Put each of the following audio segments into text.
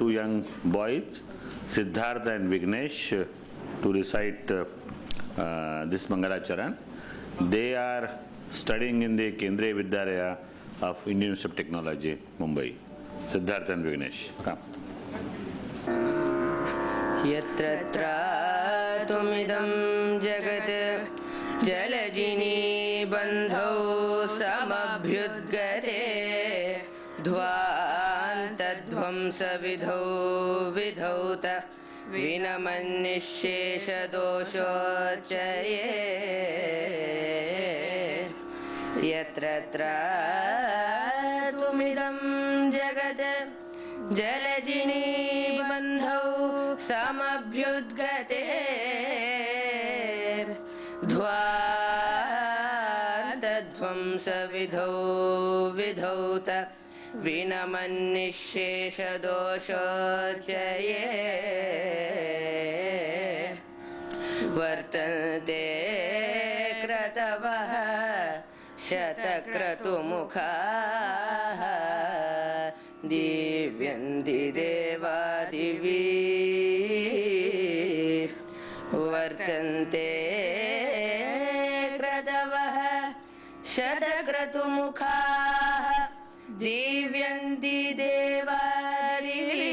two young boys, Siddhartha and Vignesh, to recite this Mangalacharan. They are studying in the Kendriya Vidyalaya of Indian Institute of Technology, Mumbai. Siddhartha and Vignesh, come. Yatra tumidam jagat jalajini bandhau samabhyudgate dhvantadvamsa vidhau vidhauta vinamannishesha doshochaye yatra tumidam jagat jalajini bandhau samabhyudgate dhvantadvamsa vidhau vidhauta vinamannishesha doshochaye vartante kratavah shatakratumukhah divyanti devadivi vartante kratavah shatakratumukhah divyanti devadivi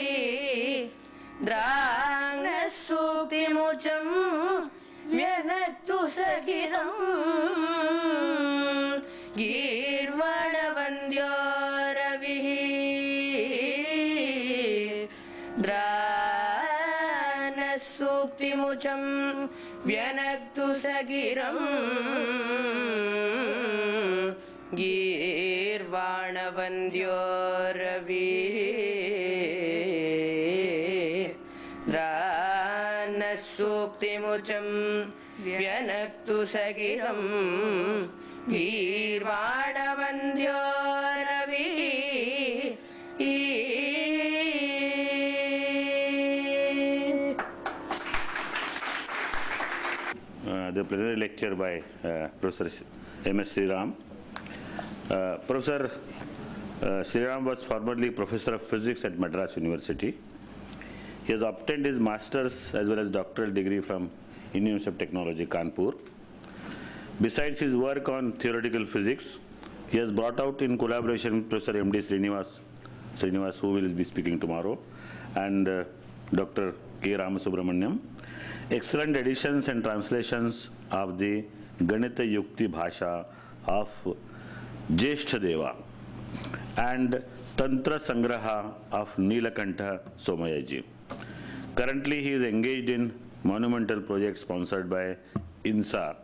drāṅasuktimucam vyanattu sagiram gīrvāṇavandyo ravihi drāṅasuktimucam vyanattu sagiram gīrvāṇavandyo ravihi drāṅasuktimucam vyanattu sagiram gīrvāṇavandyo ravihi The plenary lecture by Professor M.S. Sriram. Professor Sriram was formerly Professor of Physics at Madras University. He has obtained his master's as well as doctoral degree from Indian Institute of Technology, Kanpur. Besides his work on theoretical physics, he has brought out in collaboration with Professor M.D. Srinivas, who will be speaking tomorrow, and Dr. K. Ramasubramaniam, excellent editions and translations of the Ganita Yukti Bhasha of Jeshtadeva and Tantra Sangraha of Neelakantha Somayaji. Currently, he is engaged in monumental project sponsored by INSA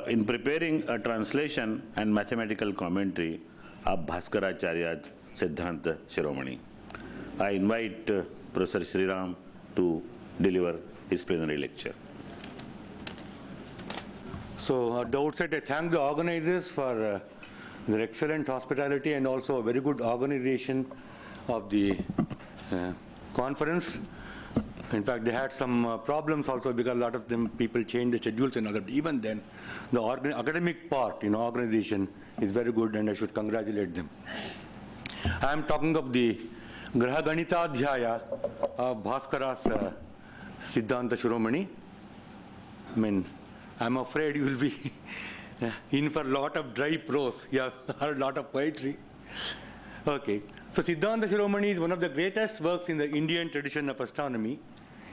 in preparing a translation and mathematical commentary of Bhaskaracharya's Siddhanta Shiromani. I invite Professor Sriram to deliver his plenary lecture. So at the outset, I thank the organizers for their excellent hospitality and also a very good organization of the conference. In fact, they had some problems also because a lot of them people changed the schedules and other. Even then, the academic part, organization is very good, and I should congratulate them. I am talking of the Graha Ganita Adhyaya of Bhaskara's Siddhanta Shiromani. I mean, I'm afraid you will be in for a lot of dry prose, or a lot of poetry. Okay, so Siddhanta Shiromani is one of the greatest works in the Indian tradition of astronomy.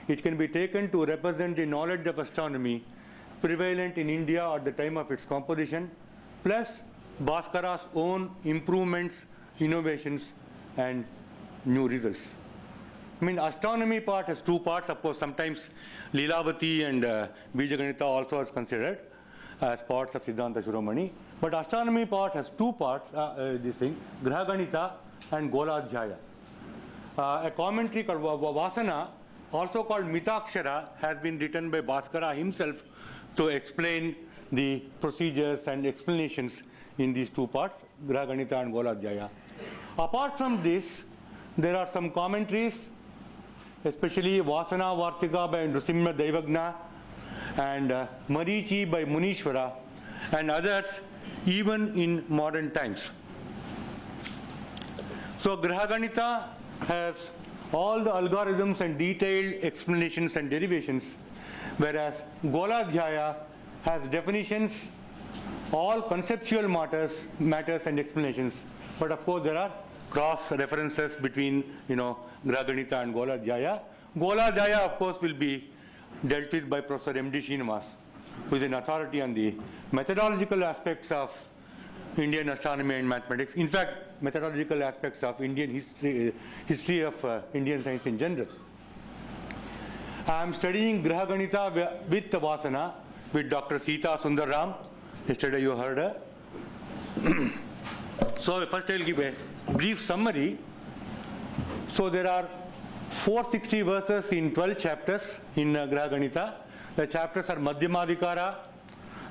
It can be taken to represent the knowledge of astronomy prevalent in India at the time of its composition, plus Bhaskara's own improvements, innovations, and new results. I mean, astronomy part has two parts. Of course, sometimes Leelavati and Bijaganita also is considered as parts of Siddhanta Shiromani. But astronomy part has two parts, this thing, Graha Ganita and Goladhyaya. A commentary called Vasana, also called Mitakshara, has been written by Bhaskara himself to explain the procedures and explanations in these two parts, Graha Ganita and Goladhyaya. Apart from this, there are some commentaries, especially Vasana Vartika by Nrsimha Daivagna and Marichi by Munishwara and others even in modern times. So Graha Ganita has all the algorithms and detailed explanations and derivations, whereas Goladhyaya has definitions, all conceptual matters and explanations. But of course, there are cross references between, Graha Ganita and Goladhyaya. Goladhyaya, of course, will be dealt with by Professor M.D. Srinivas, who is an authority on the methodological aspects of Indian astronomy and mathematics. In fact, methodological aspects of Indian history of Indian science in general. I am studying Graha Ganita with Vasana with Dr. Sita Sundaram. Yesterday you heard her. So first I will give a brief summary. So there are 460 verses in 12 chapters in Graha Ganita. The chapters are Madhyamadhikara,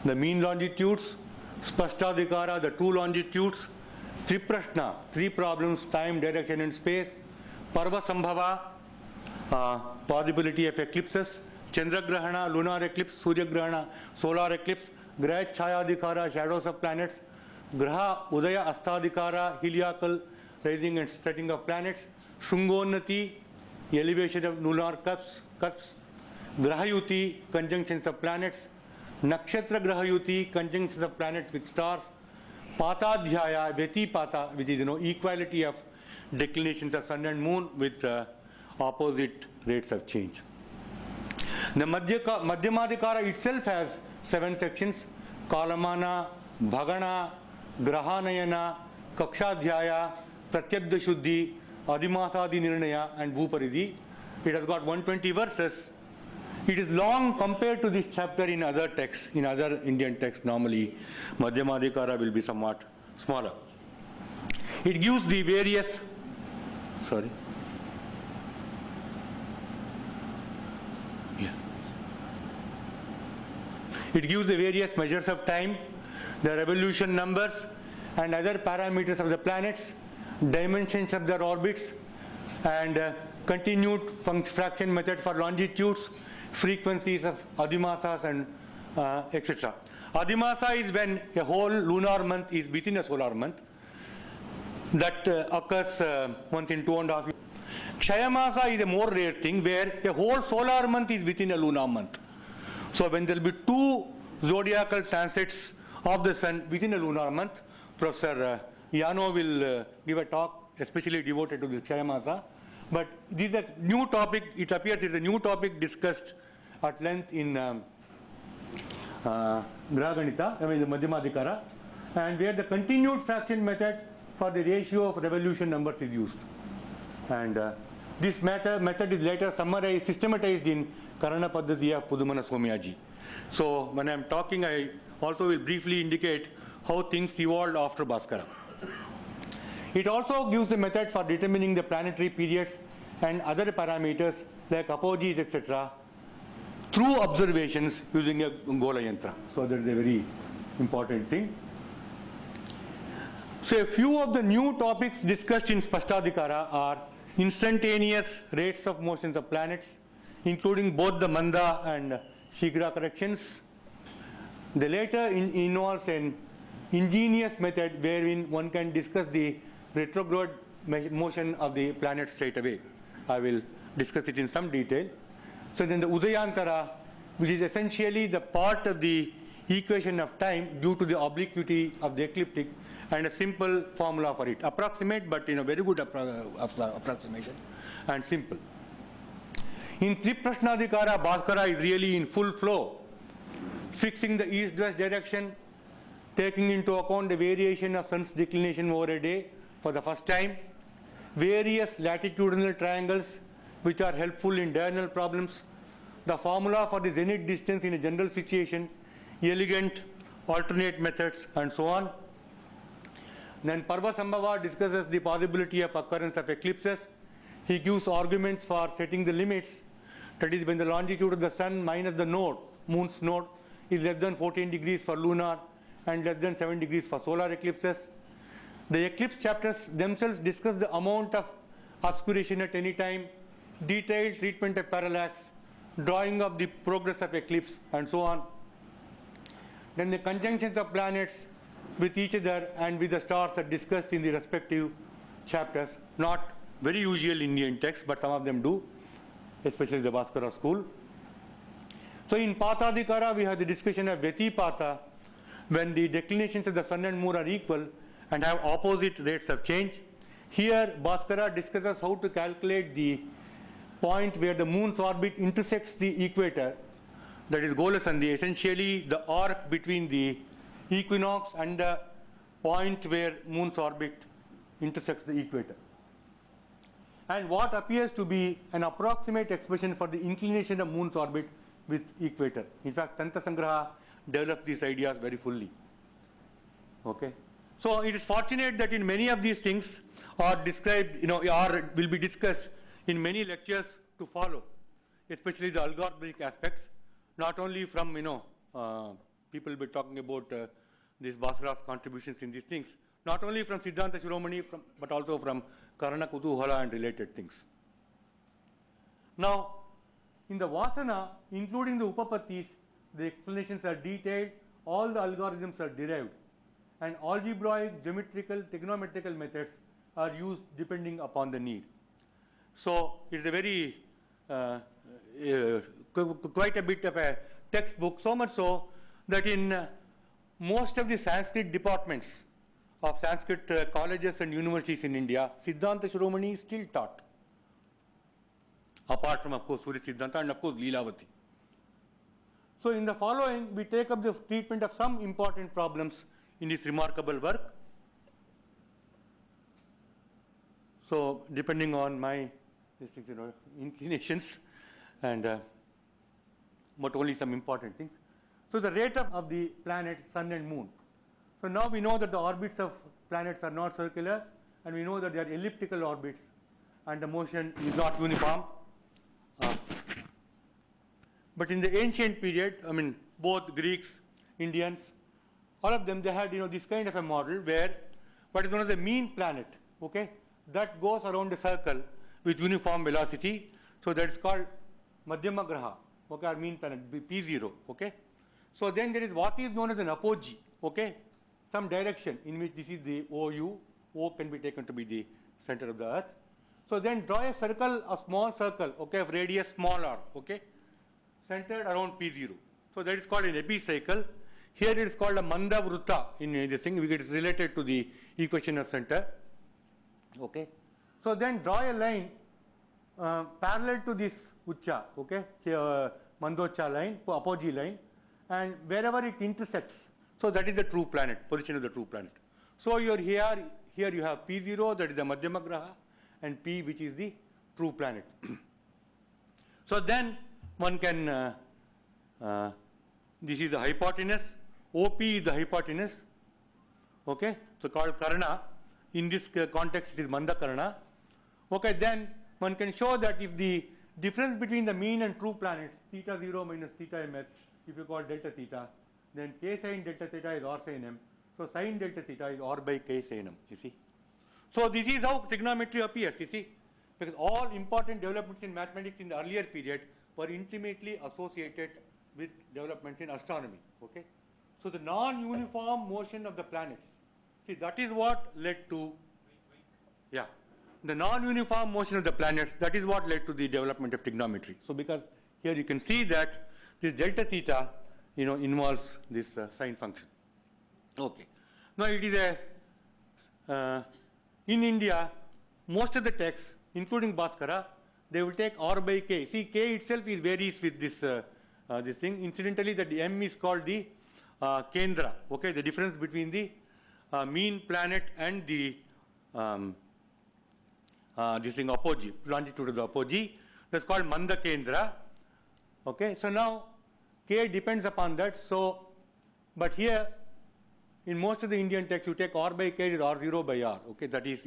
the mean longitudes, Spashtadhikara, the two longitudes, Triprashna, three problems, time, direction and space, Parvasambhava, possibility of eclipses, Chandragrahana, lunar eclipse, Surya Grahana, solar eclipse, Graha Chayadhikara, shadows of planets, Graha Udaya Astadhikara, heliacal rising and setting of planets, Shungonnati, elevation of lunar cusps, Grahayuti, conjunctions of planets, Nakshatra Grahayuti, conjunctions of planets with stars, Patadhyaya, Vyatipata, which is equality of declinations of sun and moon with opposite rates of change. The Madhyamadhikara itself has 7 sections: Kalamana, Bhagana, Grahanayana, Kakshadhyaya, Pratyabda Shuddhi, Adimasadi Nirnaya and Bhuparidhi. It has got 120 verses. It is long compared to this chapter in other texts, in other Indian texts. Normally, Madhyamadhikara will be somewhat smaller. It gives the various, It gives the various measures of time, the revolution numbers, and other parameters of the planets, dimensions of their orbits, and continued fraction method for longitudes, frequencies of Adimasas, and etc. Adimasa is when a whole lunar month is within a solar month. That occurs once in 2.5 years. Kshayamasa is a more rare thing where a whole solar month is within a lunar month. So when there will be 2 zodiacal transits of the sun within a lunar month, Professor Yano will give a talk especially devoted to this Kshayamasa. But this is a new topic. It appears it is a new topic discussed at length in Graha Ganita, the Madhyamadhikara, and where the continued fraction method for the ratio of revolution numbers is used. And this method is later summarized, systematized in Karana Paddhati of Pudumana Somyaji. So when I am talking, I also will briefly indicate how things evolved after Bhaskara. It also gives the method for determining the planetary periods and other parameters like apogees, etc., through observations using a Gola Yantra. So that is a very important thing. So a few of the new topics discussed in Spashtadhikara are instantaneous rates of motions of planets, including both the Manda and Shigra corrections. The latter involves an ingenious method wherein one can discuss the retrograde motion of the planet straight away. I will discuss it in some detail. So then the Udayantara, which is essentially the part of the equation of time due to the obliquity of the ecliptic, and a simple formula for it. Approximate, but very good approximation, and simple. In Triprashnadhikara, Bhaskara is really in full flow, fixing the east-west direction, taking into account the variation of sun's declination over a day for the first time, various latitudinal triangles which are helpful in diurnal problems, the formula for the zenith distance in a general situation, elegant alternate methods, and so on. Then Parvasambhava discusses the possibility of occurrence of eclipses. He gives arguments for setting the limits, that is when the longitude of the sun minus the node, moon's node, is less than 14 degrees for lunar and less than 7 degrees for solar eclipses. The eclipse chapters themselves discuss the amount of obscuration at any time, detailed treatment of parallax, drawing of the progress of eclipse, and so on. Then the conjunctions of planets with each other and with the stars are discussed in the respective chapters, not very usual Indian text, but some of them do, especially the Bhaskara school. So in Patadikara, we have the discussion of Vyatipata, when the declinations of the sun and moon are equal and have opposite rates of change. Here, Bhaskara discusses how to calculate the point where the moon's orbit intersects the equator, that is Golasandhi, essentially the arc between the equinox and the point where moon's orbit intersects the equator. And what appears to be an approximate expression for the inclination of moon's orbit with equator. In fact, Tantra Sangraha developed these ideas very fully. Okay? So it is fortunate that in many of these things are described, or will be discussed in many lectures to follow, especially the algorithmic aspects, not only from, people will be talking about these Bhaskara's contributions in these things, not only from Siddhanta Shiromani, but also from Karana Kutuhala and related things. Now, in the Vasana, including the Upapattis, the explanations are detailed, all the algorithms are derived, and algebraic, geometrical, trigonometrical methods are used depending upon the need. So it's a very, quite a bit of a textbook, so much so that in most of the Sanskrit departments of Sanskrit colleges and universities in India, Siddhanta Shiromani is still taught, apart from, of course, Surya Siddhanta and, of course, Leelavati. So in the following, we take up the treatment of some important problems in this remarkable work. So depending on my inclinations, and but only some important things. So the rate of the planets, sun and moon. So now we know that the orbits of planets are not circular, and we know that they are elliptical orbits, and the motion is not uniform. But in the ancient period, both Greeks, Indians, all of them, they had, this kind of a model where what is known as the mean planet, okay, that goes around a circle with uniform velocity. So that is called Madhyama Graha, okay, or mean planet, P0, okay. So then there is what is known as an apogee, okay, some direction in which this is the OU, O can be taken to be the center of the earth. So then draw a circle, a small circle, okay, of radius small r, okay, centered around P0. So that is called an epicycle. Here it is called a Manda Vrutta in this thing, because it is related to the equation of center. Okay. So then draw a line parallel to this Ucha, okay, Mandocha line, apogee line, and wherever it intersects, so that is the true planet, position of the true planet. So here you have P0, that is the Madhyama Graha, and P, which is the true planet. So then one can, this is the hypotenuse, OP is the hypotenuse, okay, so called Karna. In this context, it is Manda Karna. Okay, then one can show that if the difference between the mean and true planets, theta 0 minus theta ms, if you call delta theta, then k sin delta theta is r sin m. So sin delta theta is r by k sin m, you see. So this is how trigonometry appears, you see, because all important developments in mathematics in the earlier period were intimately associated with developments in astronomy, okay. So the non-uniform motion of the planets, see, that is what led to, the non-uniform motion of the planets, that is what led to the development of trigonometry. So because here you can see that this delta theta, involves this sine function. Okay. Now it is in India, most of the texts, including Bhaskara, they will take r by k. See, k itself varies with this, this thing. Incidentally, the m is called the kendra, okay, the difference between the mean planet and the this thing apogee, longitude of the apogee. That's called Manda Kendra. Okay, so now k depends upon that. So, but here in most of the Indian texts, you take r by k is r0 by r. Okay, that is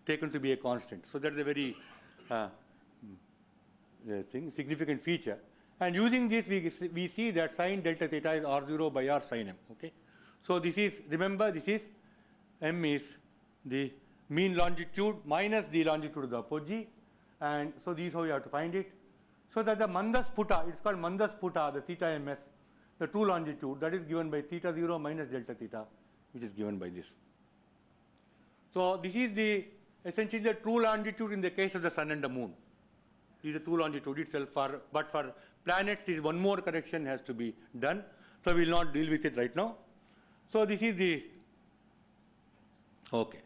taken to be a constant. So that is a very significant feature. And using this, we see that sin delta theta is r0 by r sin m. Okay, so this is, remember, this is m is the mean longitude minus the longitude of the apogee, and so this is how you have to find it. So that the Mandasputa, it's called Mandasputa, the theta ms, the true longitude, that is given by theta 0 minus delta theta, which is given by this. So this is the essentially the true longitude in the case of the sun and the moon. This is the true longitude itself, but for planets, one more correction has to be done. So we will not deal with it right now. So this is the, okay.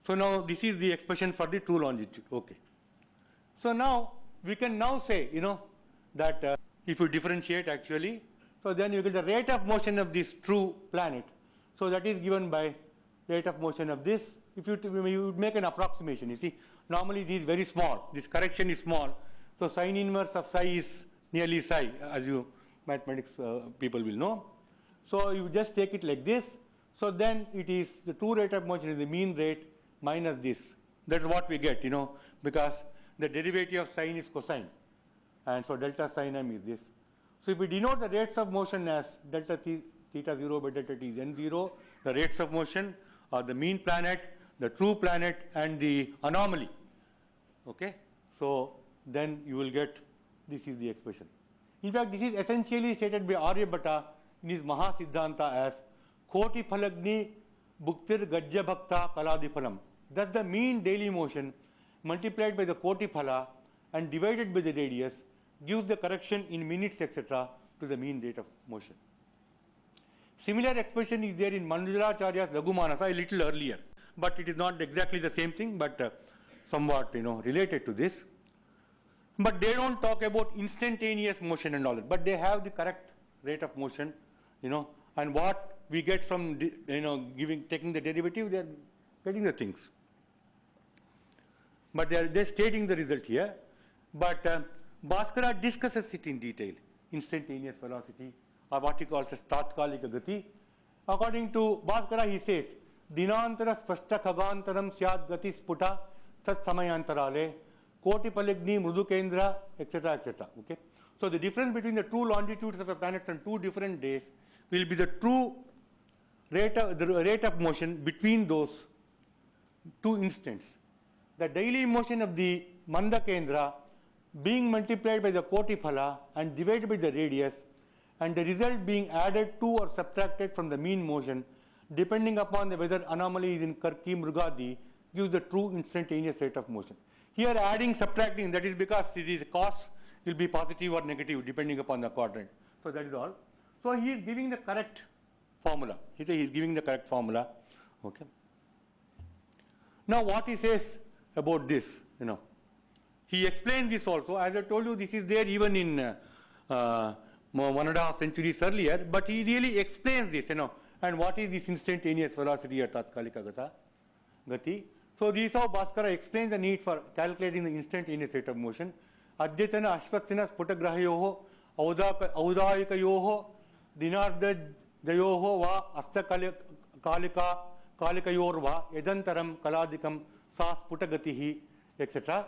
So now this is the expression for the true longitude, okay. So now we can now say, that if you differentiate actually, so then you get the rate of motion of this true planet. So that is given by rate of motion of this. If you make an approximation, you see, normally this is very small. This correction is small. So sine inverse of psi is nearly psi, as you mathematics people will know. So you just take it like this. So then it is the true rate of motion is the mean rate minus this. That's what we get, because the derivative of sine is cosine. And so delta sine m is this. So if we denote the rates of motion as delta theta 0 by delta t is n0, the rates of motion are the mean planet, the true planet, and the anomaly. Okay? So then you will get, this is the expression. In fact, this is essentially stated by Aryabhatta in his Mahasiddhanta as Koti Phalagni Bhuktir Gajya Bhakta Kaladi Phalam. Thus the mean daily motion multiplied by the Koti Phala and divided by the radius gives the correction in minutes, etc., to the mean rate of motion. Similar expression is there in Manjularacharya's Laghumanasa a little earlier, but it is not exactly the same thing, but somewhat related to this. But they don't talk about instantaneous motion and all that, but they have the correct rate of motion, and what we get from taking the derivative, they are getting the things. But they're stating the result here. But Bhaskara discusses it in detail, instantaneous velocity, or what he calls as Tatkalika Gati. According to Bhaskara, he says, Dinantara Spashta Khagantaram Syad Gati Sputa Tat Samayantarale Koti Paligni Mrudu Kendra, etc., etc. Okay? So the difference between the two longitudes of a planet on 2 different days will be the true rate of motion between those 2 instants. The daily motion of the Manda Kendra being multiplied by the Koti Phala and divided by the radius, and the result being added to or subtracted from the mean motion, depending upon whether anomaly is in Karki Mrugadi, gives the true instantaneous rate of motion. Here adding, subtracting, that is because it is cos will be positive or negative depending upon the quadrant. So that is all. So he is giving the correct formula. He is giving the correct formula. Okay. Now what he says about this, he explains this also. As I told you, this is there even in 1.5 centuries earlier, but he really explains this, and what is this instantaneous velocity or Tatkalika Gati. So this is how Bhaskara explains the need for calculating the instantaneous rate of motion. Adyatana Ashwasthina Sputagrahayoho Audayikayoho Dinarda Dayoho Va Asta Kalikayor Va Edantaram Kaladikam Sa Sputagatihi, etc.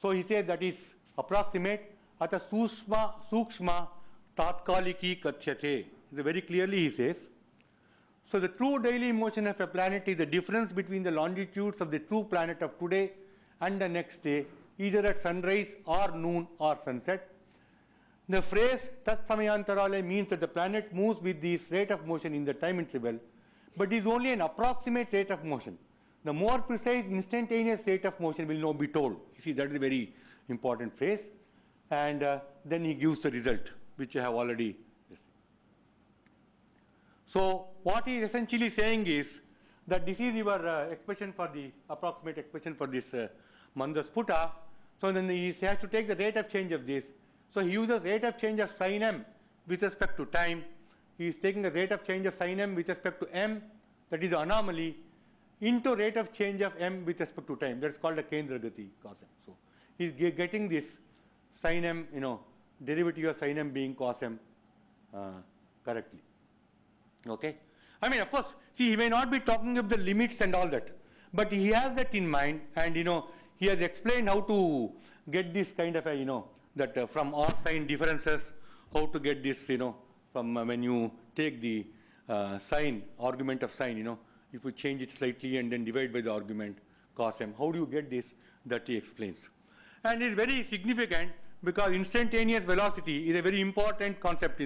So he says that is approximate Ata Sukshma Tatkaliki Kathyate. Very clearly he says. So the true daily motion of a planet is the difference between the longitudes of the true planet of today and the next day, either at sunrise or noon or sunset. The phrase Tat Samayantarale means that the planet moves with this rate of motion in the time interval, but is only an approximate rate of motion. The more precise instantaneous rate of motion will now be told. You see, that is a very important phrase. And then he gives the result, which I have already. So what he is essentially saying is that this is your expression for the approximate expression for this Manda Sputa. So then he has to take the rate of change of this. So he uses rate of change of sin m with respect to time. He is taking the rate of change of sin m with respect to m, that is the anomaly, into rate of change of m with respect to time. That's called a Kendra Gati cos m. So he is getting this sin m, derivative of sin m being cos m correctly. Okay. I mean, of course, see, he may not be talking of the limits and all that, but he has that in mind, and he has explained how to get this kind of a, that from R sign differences, how to get this, from when you take the sign, argument of sign, if you change it slightly and then divide by the argument cos m, how do you get this? That he explains. And it's very significant because instantaneous velocity is a very important concept,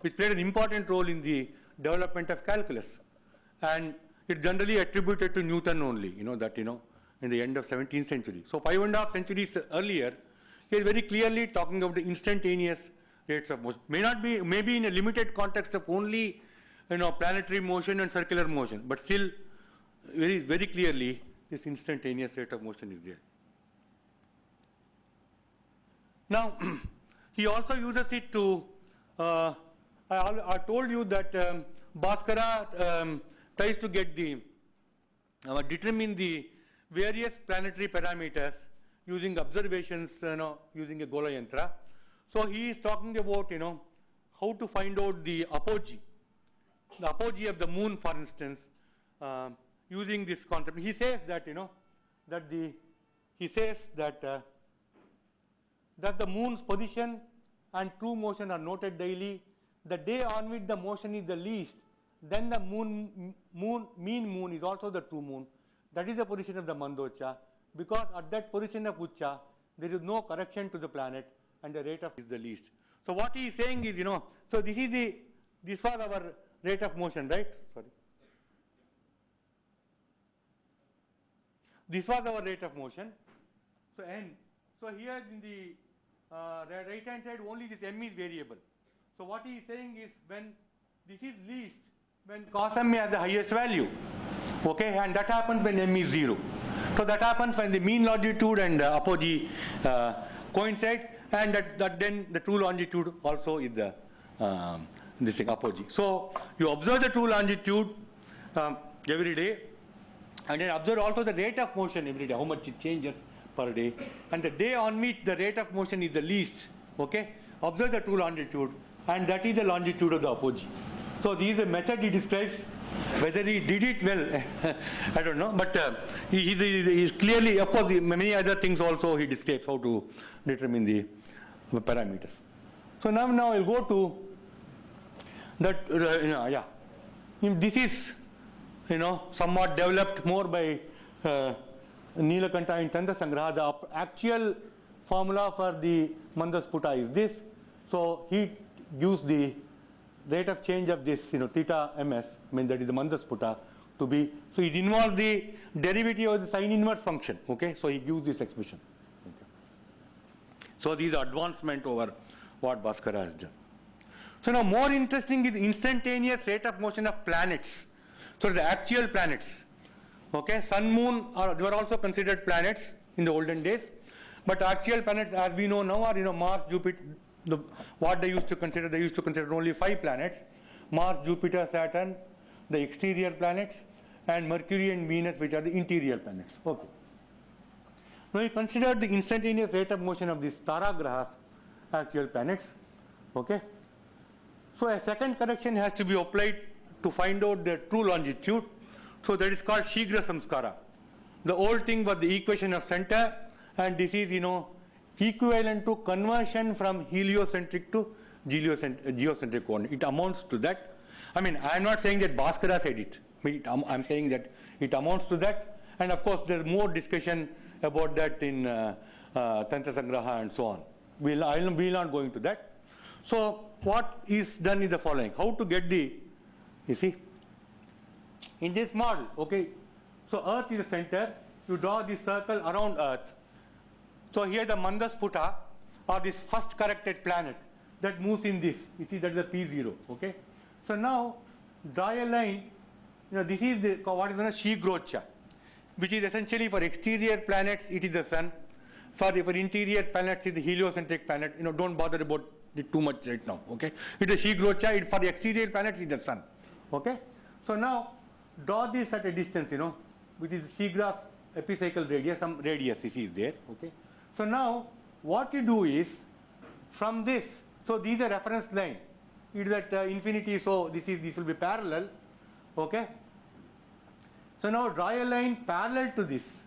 which played an important role in the development of calculus. And it's generally attributed to Newton only, in the end of 17th century. So 5.5 centuries earlier, he is very clearly talking about the instantaneous rates of motion. May not be, maybe in a limited context of only, planetary motion and circular motion, but still very, very clearly this instantaneous rate of motion is there. Now, he also uses it to, I told you that Bhaskara tries to get determine the various planetary parameters using observations, using a Gola Yantra. So he is talking about, how to find out the apogee of the moon, for instance, using this concept. He says that, that the moon's position and true motion are noted daily. The day on which the motion is the least, then the mean moon is also the true moon. That is the position of the Mandocha, because at that position of Ucha, there is no correction to the planet and the rate of is the least. So what he is saying is, so this was our rate of motion, right? Sorry. This was our rate of motion. So n. So here in the right hand side only this m is variable. So what he is saying is when this is least, when cos m has the highest value, okay, and that happens when m is 0. So that happens when the mean longitude and apogee coincide, and that then the true longitude also is the this thing, apogee. So you observe the true longitude every day, and then observe also the rate of motion every day, how much it changes per day, and the day on which the rate of motion is the least, okay, observe the true longitude, and that is the longitude of the apogee. So this is the method he describes. Whether he did it well, I don't know, but he is clearly, of course, many other things also he describes how to determine the parameters. So now I'll go to that, this is, somewhat developed more by Nilakanta in Tantra Sangraha. The actual formula for the Mandasputa is this. So he gives the rate of change of this, theta ms, that is the Mandasputa, to be, so it involves the derivative of the sine inverse function, okay? So he gives this expression. Okay. So these are advancement over what Bhaskara has done. So now more interesting is instantaneous rate of motion of planets. So the actual planets, okay? Sun, moon they were also considered planets in the olden days, but actual planets as we know now are, Mars, Jupiter. What they used to consider only 5 planets: Mars, Jupiter, Saturn, the exterior planets, and Mercury and Venus, which are the interior planets. Okay. Now we consider the instantaneous rate of motion of these Taragrahas, actual planets. Okay. So a second correction has to be applied to find out the true longitude. So that is called Shigra Samskara. The old thing was the equation of center, and this is, equivalent to conversion from heliocentric to geocentric coordinate. It amounts to that. I mean, I am not saying that Bhaskara said it. I am saying that it amounts to that. And of course, there is more discussion about that in Tantra Sangraha and so on. We will not go into that. So what is done is the following. How to get the, in this model, okay, so Earth is the center. You draw this circle around Earth. So here the Mandasputa, or this first corrected planet, that moves in this. You see that is the P0. Okay. So now draw a line. This is what is known as Shigrocha, which is essentially for exterior planets it is the sun. For interior planets it is the heliocentric planet. Don't bother about it too much right now. Okay. It is Shigrocha. For the exterior planets it is the sun. Okay. So now draw this at a distance. Which is Shigra's epicycle radius. Some radius is there. Okay. So now what you do is from this, so these are reference line. It is at infinity, so this will be parallel. Okay. So now draw a line parallel to this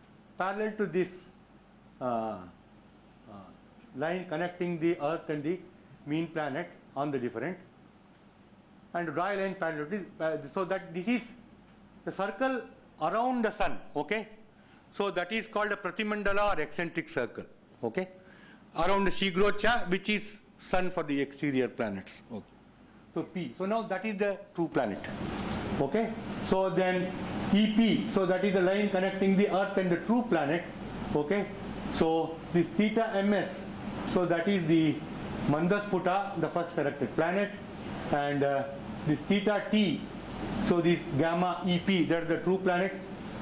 line connecting the Earth and the mean planet on the different, and draw a line parallel to this, so that this is the circle around the sun. Okay. So that is called a Pratimandala or eccentric circle. Okay, around the Shigrocha, which is sun for the exterior planets. Okay. So P. So now that is the true planet. Okay. So then EP, so that is the line connecting the Earth and the true planet. Okay, so this theta ms, so that is the Mandasputa, the first corrected planet, and this theta t, so this gamma EP, that is the true planet.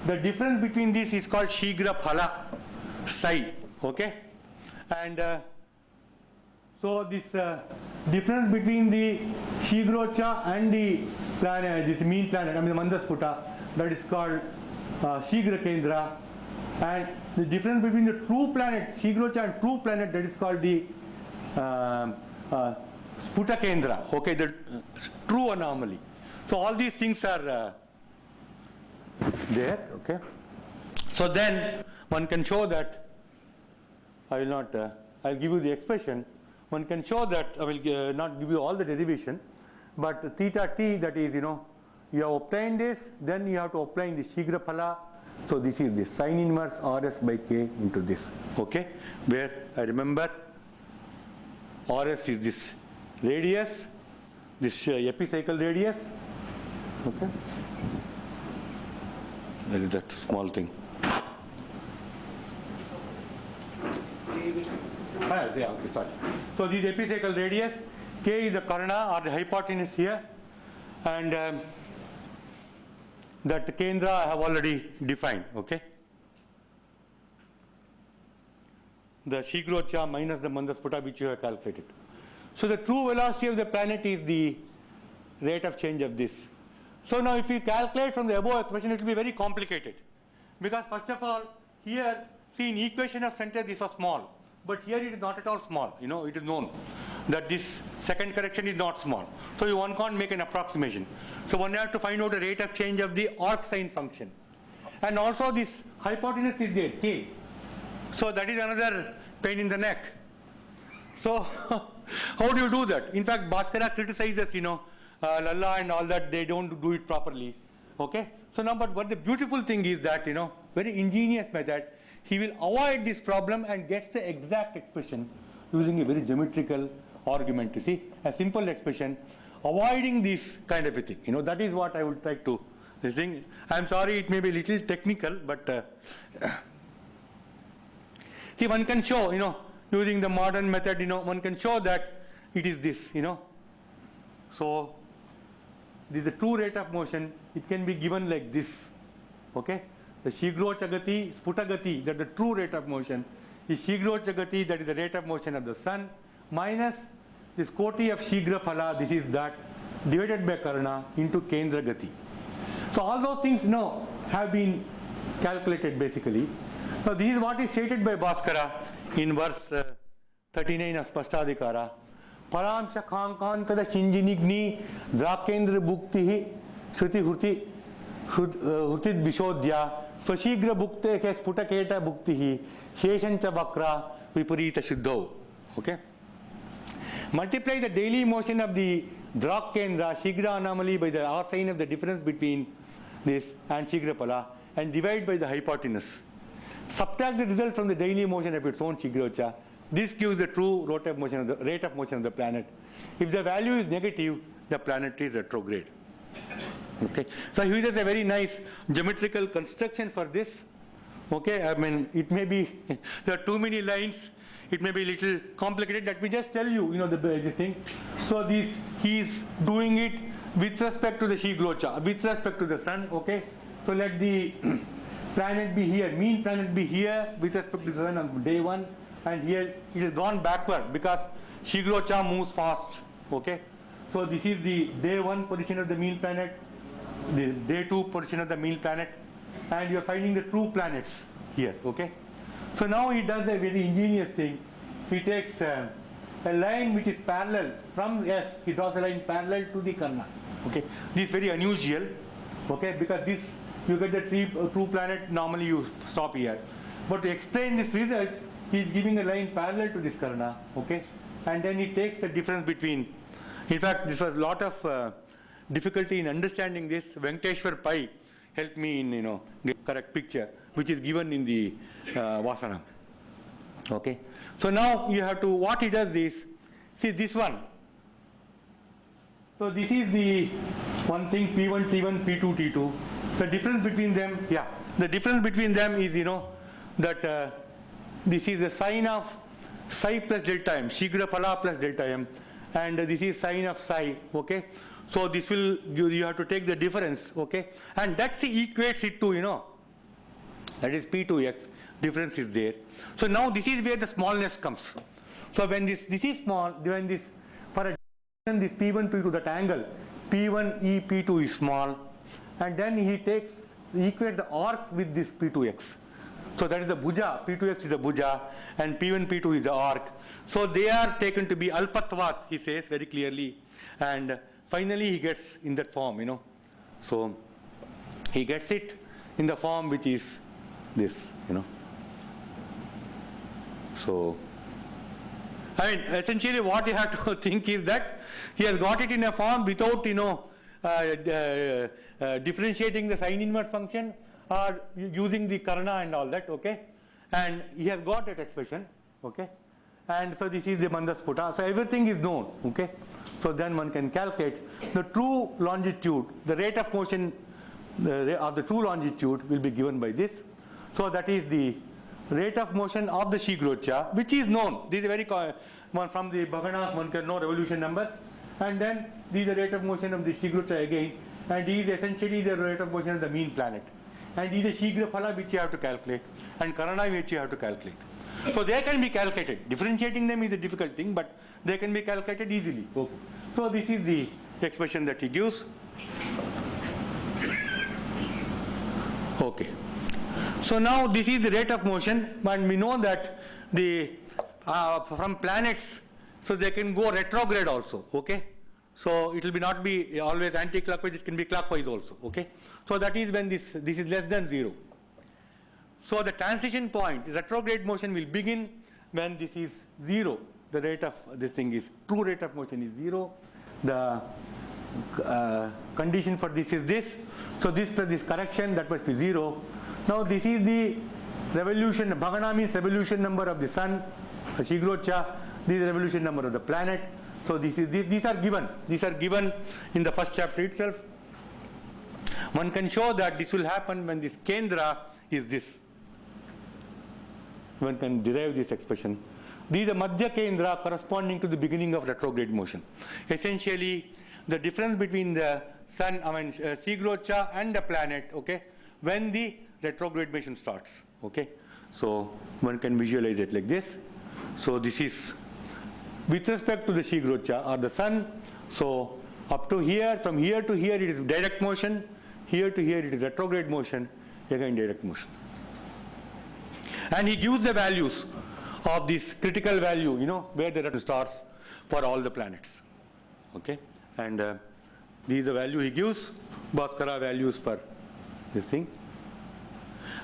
The difference between this is called Shigra Phala psi. Okay, and so this difference between the Shigrocha and the planet, this mean planet, I mean the Mandasputa, that is called Shigra Kendra, and the difference between the true planet, Shigrocha and true planet, that is called the Sputa Kendra, okay, the true anomaly. So all these things are there, okay. So then one can show that, I will not, I'll give you the expression. One can show that, I will not give you all the derivation, but theta t, that is, you have obtained this, then you have to apply the Shigra Phala. So this is the sin inverse Rs by k into this, okay, where I remember Rs is this radius, this epicycle radius, okay, that is that small thing. Yeah, okay, sorry. So this epicycle radius, k is the karna or the hypotenuse here, and that kendra I have already defined, okay. The Shigrocha minus the Mandasputa, which you have calculated. So the true velocity of the planet is the rate of change of this. So now if you calculate from the above equation, it will be very complicated, because first of all, here, see, in equation of center this was small, but here it is not at all small. It is known that this second correction is not small. So one can't make an approximation. So one has to find out the rate of change of the arc sine function. And also this hypotenuse is there, k. So that is another pain in the neck. So how do you do that? In fact, Bhaskara criticizes, Lalla and all that, they don't do it properly. Okay? So now, but what the beautiful thing is that, very ingenious method, he will avoid this problem and gets the exact expression using a very geometrical argument. You see, a simple expression, avoiding this kind of a thing. That is what I would like to think. I'm sorry, it may be a little technical, but see, one can show, using the modern method, one can show that it is this, So this is the true rate of motion. It can be given like this, okay. The Shigrocha Gati, Sputa Gati, that is the true rate of motion, is Shigrocha Gati, that is the rate of motion of the sun, minus this Koti of Shigra Phala, this is that, divided by Karna into Kendra Gati. So all those things now have been calculated basically. So this is what is stated by Bhaskara in verse 39 of Spashtadhikara. Param Shakhankantada Shinjinigni Drakendra Bhukti Shruti Hurti Hurtid Vishodhya Swashigra Bhukte Ke Sputaketa Bhukti Sheshancha Vakra Viparita Shuddho. Okay. Multiply the daily motion of the Drak Kendra Shigra anomaly by the R sign of the difference between this and Shigra Phala and divide by the hypotenuse. Subtract the result from the daily motion of its own Shigrocha. This gives the true rate of motion of the planet. If the value is negative, the planet is retrograde. Okay. So here is a very nice geometrical construction for this. Okay. I mean, it may be there are too many lines. It may be a little complicated. Let me just tell you, this thing. So this he is doing it with respect to the Shigrocha, with respect to the sun. Okay. So let the planet be here, mean planet be here with respect to the sun on day 1, and here it has gone backward because Shigrocha moves fast. Okay. So this is the day 1 position of the mean planet, the day 2 position of the mean planet, and you are finding the true planets here. Okay. So now he does a very ingenious thing. He takes a line which is parallel from S. He draws a line parallel to the Karna. Okay. This is very unusual. Okay, because this you get the true planet. Normally you stop here, but to explain this result, he is giving a line parallel to this Karna. Okay, and then he takes the difference between. In fact, this was a lot of difficulty in understanding this. Venkateshwar Pai helped me in the correct picture, which is given in the Vasana. Okay. So now you have to, what he does is, see this one. So this is the one thing, P1, T1, P2, T2. The difference between them, the difference between them is, that this is the sine of psi plus delta m, Shigra Phala plus delta m, and this is sine of psi, okay? So this will, you have to take the difference, okay? And that equates it to, that is P2x, difference is there. So now this is where the smallness comes. So when this is small, when this, for a this P1, P2, that angle, P1, E, P2 is small, and then he equates the arc with this P2x. So that is the bhuja, P2x is the bhuja, and P1, P2 is the arc. So they are taken to be alpatvat, he says very clearly, and finally he gets in that form, So he gets it in the form which is this, So, I mean, essentially what you have to think is that he has got it in a form without, differentiating the sine inverse function or using the Karna and all that, okay? And he has got that expression, okay? And so this is the Mandasputa. So everything is known, okay? So then one can calculate the true longitude, the rate of motion of the true longitude will be given by this. So that is the rate of motion of the Shigrocha, which is known. This is very from the Bhaganas, one can know revolution numbers. And then this is the rate of motion of the Shigrocha again. And this is essentially the rate of motion of the mean planet. And this is the Shigra Phala which you have to calculate, and Karana which you have to calculate. So they can be calculated. Differentiating them is a difficult thing, but they can be calculated easily. Okay. So this is the expression that he gives. Okay. So now this is the rate of motion, and we know that the from planets, so they can go retrograde also. Okay. So it will not be always anti-clockwise; it can be clockwise also. Okay. So that is when this is less than 0. So the transition point, retrograde motion will begin when this is 0. The rate of this thing is, true rate of motion is 0. The condition for this is this. So this plus this correction, that must be 0. Now this is the revolution, Bhagana means revolution number of the sun, Shigrocha, this is the revolution number of the planet. So these are given. These are given in the first chapter itself. One can show that this will happen when this Kendra is this. One can derive this expression. This is the Madhya Kendra corresponding to the beginning of retrograde motion. Essentially, the difference between the sun, Shigrocha and the planet, okay, when the retrograde motion starts, okay. So one can visualize it like this. So this is with respect to the Shigrocha or the sun. So up to here, from here to here, it is direct motion. Here to here, it is retrograde motion, again direct motion. And he gives the values of this critical value, where the retrograde starts for all the planets. Okay? And this is the value he gives, Bhaskara values for this thing.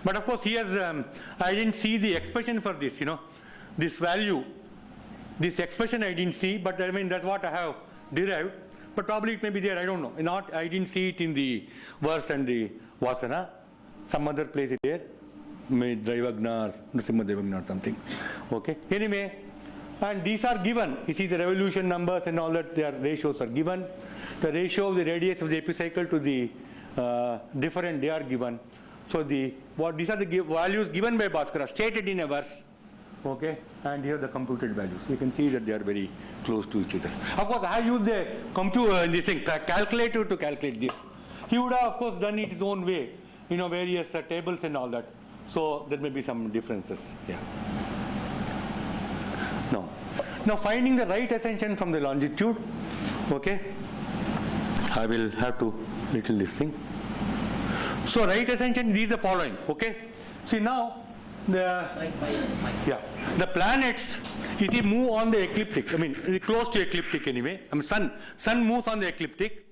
But of course, here I didn't see the expression for this, this value, this expression I didn't see, but I mean, that's what I have derived. But probably it may be there, I don't know. I didn't see it in the verse and the Vasana. Some other place it there. Maybe Daivagna or Nrsimha Daivagna or something. Okay. Anyway, and these are given. You see the revolution numbers and all that, their ratios are given. The ratio of the radius of the epicycle to the different, they are given. So these are the values given by Bhaskara, stated in a verse. Okay, and here the computed values. You can see that they are very close to each other. Of course, I have used the calculator to calculate this. He would have, of course, done it his own way, various tables and all that. So there may be some differences. Yeah. Now finding the right ascension from the longitude. Okay, I will have to little this thing. So right ascension, these are the following. Okay, see now. The planets, you see, move on the ecliptic. I mean, close to ecliptic anyway. I mean, sun moves on the ecliptic,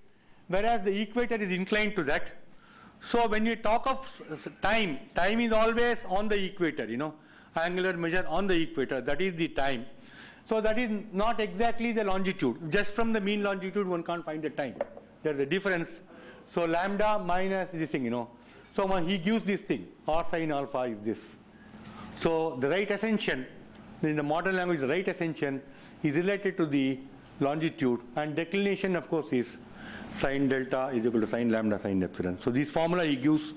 whereas the equator is inclined to that. So when you talk of time is always on the equator. Angular measure on the equator. That is the time. So that is not exactly the longitude. Just from the mean longitude, one can't find the time. There's a difference. So lambda minus this thing. So when he gives this thing, r sin alpha is this. So the right ascension, in the modern language, the right ascension is related to the longitude, and declination, of course, is sine delta is equal to sine lambda sine epsilon. So this formula he gives.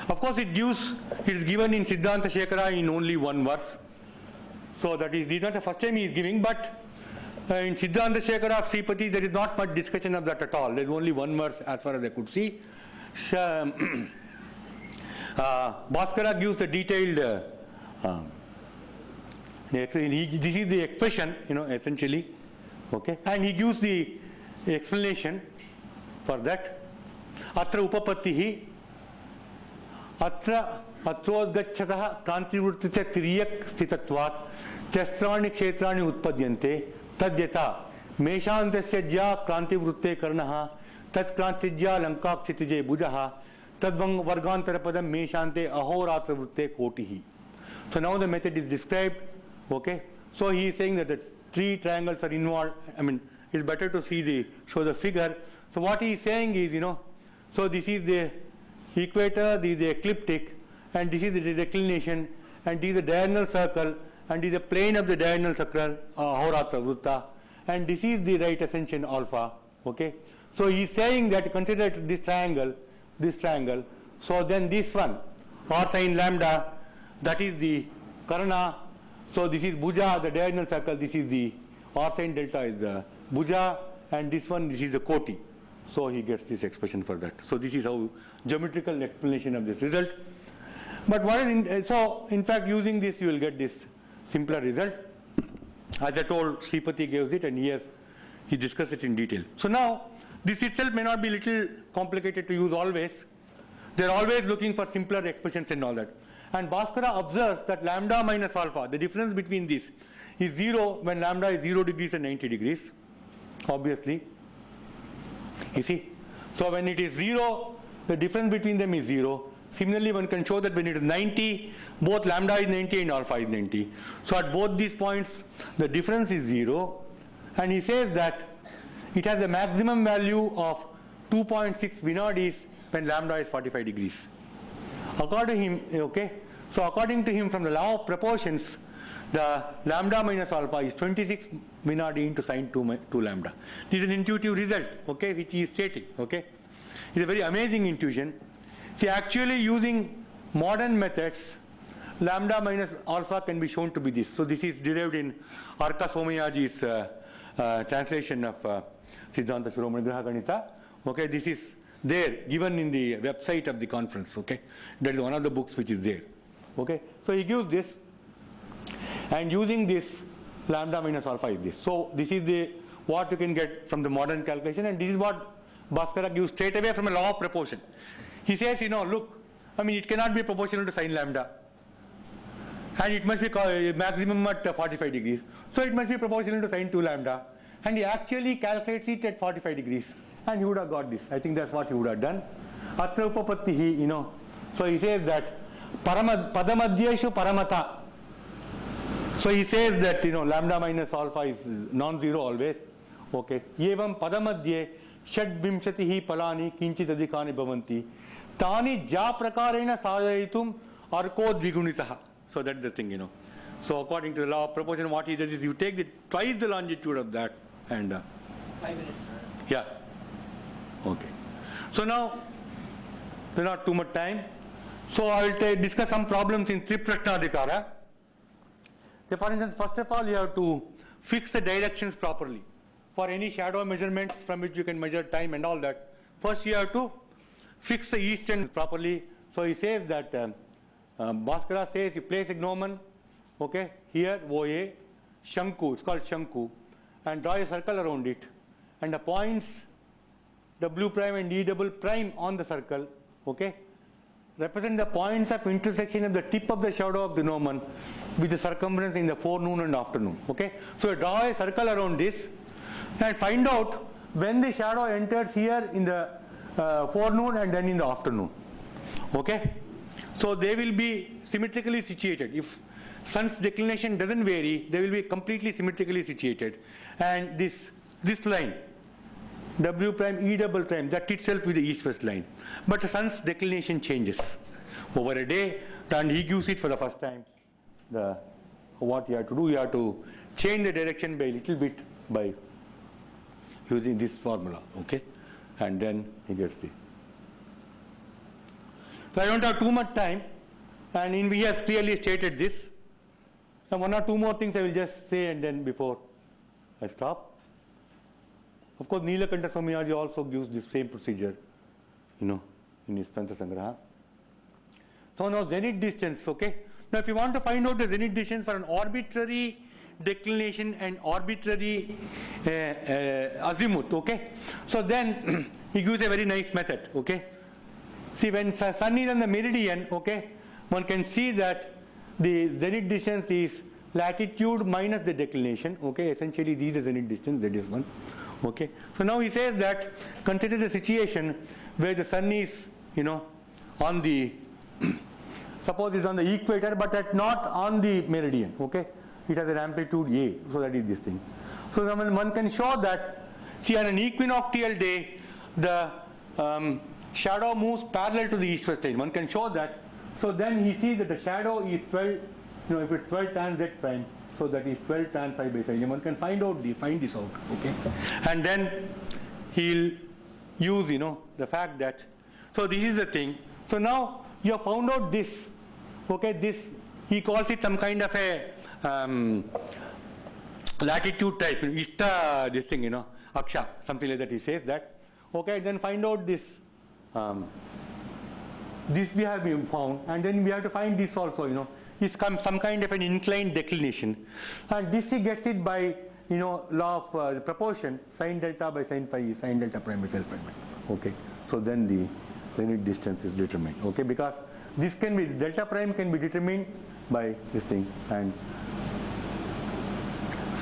Of course, it is given in Siddhanta Shekhara in only one verse. So that is not the first time he is giving, but in Siddhanta Shekhara of Sripati, there is not much discussion of that at all. There is only one verse as far as I could see. Bhaskara gives the detailed, this is the expression, essentially, okay, and he gives the explanation for that. Atra upapattihi, atra atrodgachatah krantivruttita tiriyak sthitatvat chastrani kshetrani utpadyante tadyata meshantasya jya krantivrutte karnaha tat krantijya lankakshitije bujaha tadvang vargantarapadam meshante ahoratra vrutte kotihi. So now the method is described, okay. So he is saying that the three triangles are involved. I mean, it's better to show the figure. So what he is saying is, so this is the equator, this is the ecliptic, and this is the declination, and this is the diagonal circle, and this is the plane of the diagonal circle, ahoratra vrutta, and this is the right ascension alpha, okay. So he is saying that consider this triangle, so then this one, r sine lambda, that is the karana, so this is bhuja, the diagonal circle, this is the r sine delta is the bhuja, and this is the koti. So he gets this expression for that. So this is how geometrical explanation of this result. But so in fact using this you will get this simpler result. As I told, Sripati gives it and he discussed it in detail. So now this itself may not be little complicated to use always. They are always looking for simpler expressions and all that. And Bhaskara observes that lambda minus alpha, the difference between this is 0 when lambda is 0 degrees and 90 degrees, obviously. You see? So when it is 0, the difference between them is 0. Similarly, one can show that when it is 90, both lambda is 90 and alpha is 90. So at both these points, the difference is 0. And he says that it has a maximum value of 2.6 Vinadis when lambda is 45 degrees. According to him, okay, so according to him from the law of proportions, the lambda minus alpha is 26 Vinadi into sine 2 lambda. This is an intuitive result, okay, which he is stating, okay. It's a very amazing intuition. See, actually using modern methods, lambda minus alpha can be shown to be this. So this is derived in Arka Somayaji's translation of Siddhanta Shiromani Graha Ganita. Okay, this is there, given in the website of the conference, okay. That is one of the books which is there, okay. So he gives this, and using this, lambda minus alpha is this. So this is what you can get from the modern calculation, and this is what Bhaskara gives straight away from a law of proportion. He says, look, I mean, it cannot be proportional to sine lambda, and it must be maximum at 45 degrees. So it must be proportional to sine 2 lambda, and he actually calculates it at 45 degrees, and he would have got this. I think that's what he would have done. Atra upapattihi, so he says that padamadyeshu paramata. So he says that lambda minus alpha is non-zero always. Okay. Yevam padamadye षड्विंशतिः फलानि किंचित् अधिकानि भवन्ति तानि ज्या प्रकारेण साधयितुम् अर्को द्विगुणितः. So that's the thing, So according to the law of proportion, what he does is you take twice the longitude of that and 5 minutes. Yeah. Okay. So now there's not too much time. So I will discuss some problems in Triprashnadhikara. So for instance, first of all, you have to fix the directions properly. For any shadow measurements from which you can measure time and all that, first you have to fix the eastern properly. So he says that Bhaskara says you place a gnomon, okay, here OA, Shanku, it's called Shanku, and draw a circle around it, and the points W prime and E double prime on the circle, okay, represent the points of intersection of the tip of the shadow of the gnomon with the circumference in the forenoon and afternoon, okay. So you draw a circle around this and find out when the shadow enters here in the forenoon and then in the afternoon, okay. So they will be symmetrically situated. If sun's declination doesn't vary, they will be completely symmetrically situated, and this line W prime E double prime, that itself is the east-west line. But the sun's declination changes over a day, and he gives it for the first time. What you have to do, you have to change the direction by a little bit by using this formula, okay? And then he gets the. So I don't have too much time, and he has clearly stated this. Now one or two more things I will just say and then before I stop. Of course, Neelakanta Swaminarajan also gives the same procedure, in his Tantra Sangraha. So now zenith distance, okay? Now if you want to find out the zenith distance for an arbitrary declination and arbitrary azimuth, okay? So then he gives a very nice method, okay? See, when sun is on the meridian, okay, one can see that the zenith distance is latitude minus the declination, okay? Essentially, this is the zenith distance, that is one, okay? So now he says that consider the situation where the sun is, on the, suppose it's on the equator, but not on the meridian, okay? It has an amplitude A, so that is this thing. So one can show that, see, on an equinoctial day, the shadow moves parallel to the east-west line. One can show that. So then he sees that the shadow is 12, if it's 12 tan z prime, so that is 12 tan phi by psi. One can find this out, okay? And then he'll use, the fact that, so this is the thing. So now you have found out this, okay? This, he calls it some kind of a latitude type, Ishta, this thing, Aksha, something like that he says that. Okay, then find out this. This we have found, and then we have to find this also, it's some kind of an inclined declination. And this he gets it by, law of proportion, sine delta by sine phi is sine delta prime by self prime. Okay, so then the zenith distance is determined, okay, because this can be, delta prime can be determined by this thing, and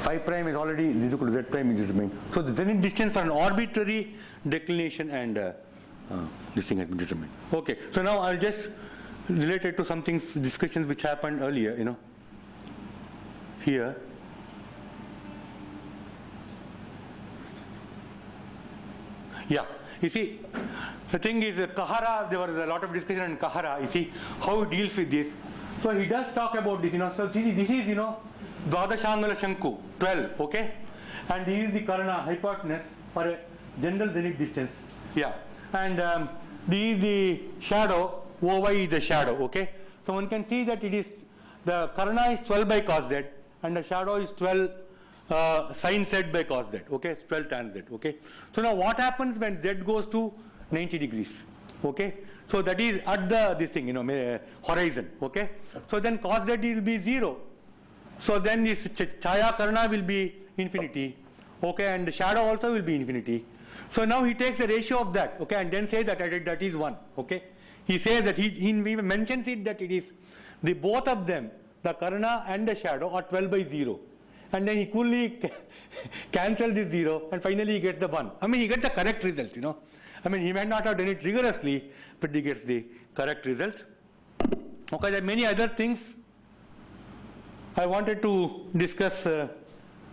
phi prime is already is equal to z prime is determined. So the zenith distance for an arbitrary declination and this thing has been determined. Okay, so now I'll just relate it to some things, discussions which happened earlier, here. Yeah, you see, the thing is, Kahara, there was a lot of discussion on Kahara, you see, how he deals with this. So he does talk about this, so this is, Dvadashangala Shanku, 12, okay? And this is the Karana, hypotenuse, for a general zenith distance. Yeah. And this is the shadow, OY is the shadow, okay? So one can see that it is, the Karana is 12 by cos z, and the shadow is 12 sin z by cos z, okay? It's 12 tan z, okay? So now what happens when z goes to 90 degrees, okay? So that is at this thing, horizon, okay? So then cos z will be 0. So then this Chaya Karana will be infinity, okay? And the shadow also will be infinity. So now he takes a ratio of that, okay, and then says that that is 1, okay. He says that he mentions it that it is the both of them, the Karana and the shadow, are 12 by 0, and then he coolly cancels this 0, and finally he gets the 1. I mean, he gets the correct result, I mean, he may not have done it rigorously, but he gets the correct result. Okay, there are many other things. I wanted to discuss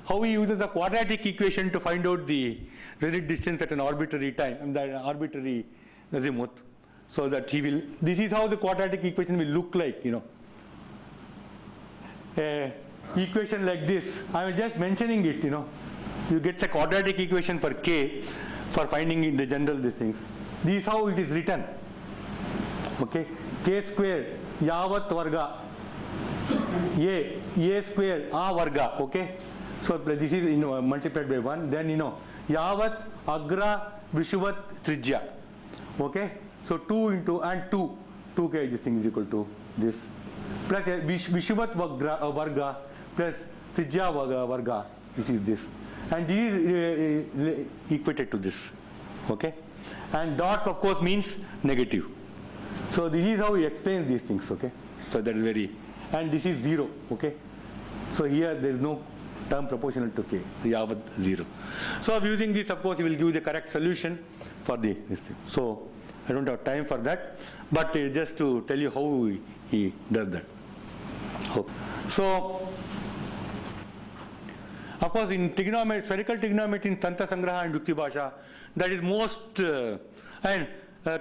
how he uses a quadratic equation to find out the zenith distance at an arbitrary time, and the arbitrary azimuth, so that he will, this is how the quadratic equation will look like, a equation like this. I am just mentioning it, you get a quadratic equation for k, for finding in the general these things. This is how it is written, okay, k square yavat varga, a square a varga, okay. So this is multiplied by 1. Then yavat agra vishuvat trijya. Okay. So 2 into and 2k this thing is equal to this plus vishuvat varga plus trijya varga. This is this, and this is equated to this. Okay. And dot of course means negative. So this is how he explains these things. Okay. So that is very, and this is 0. Okay. So here there is no term proportional to k, so yavat 0. So using this, of course, he will give the correct solution for this thing. So I don't have time for that, but just to tell you how he does that. So of course, in trigonometry, spherical trigonometry in Tantra Sangraha and Yukti Bhasha, that is most and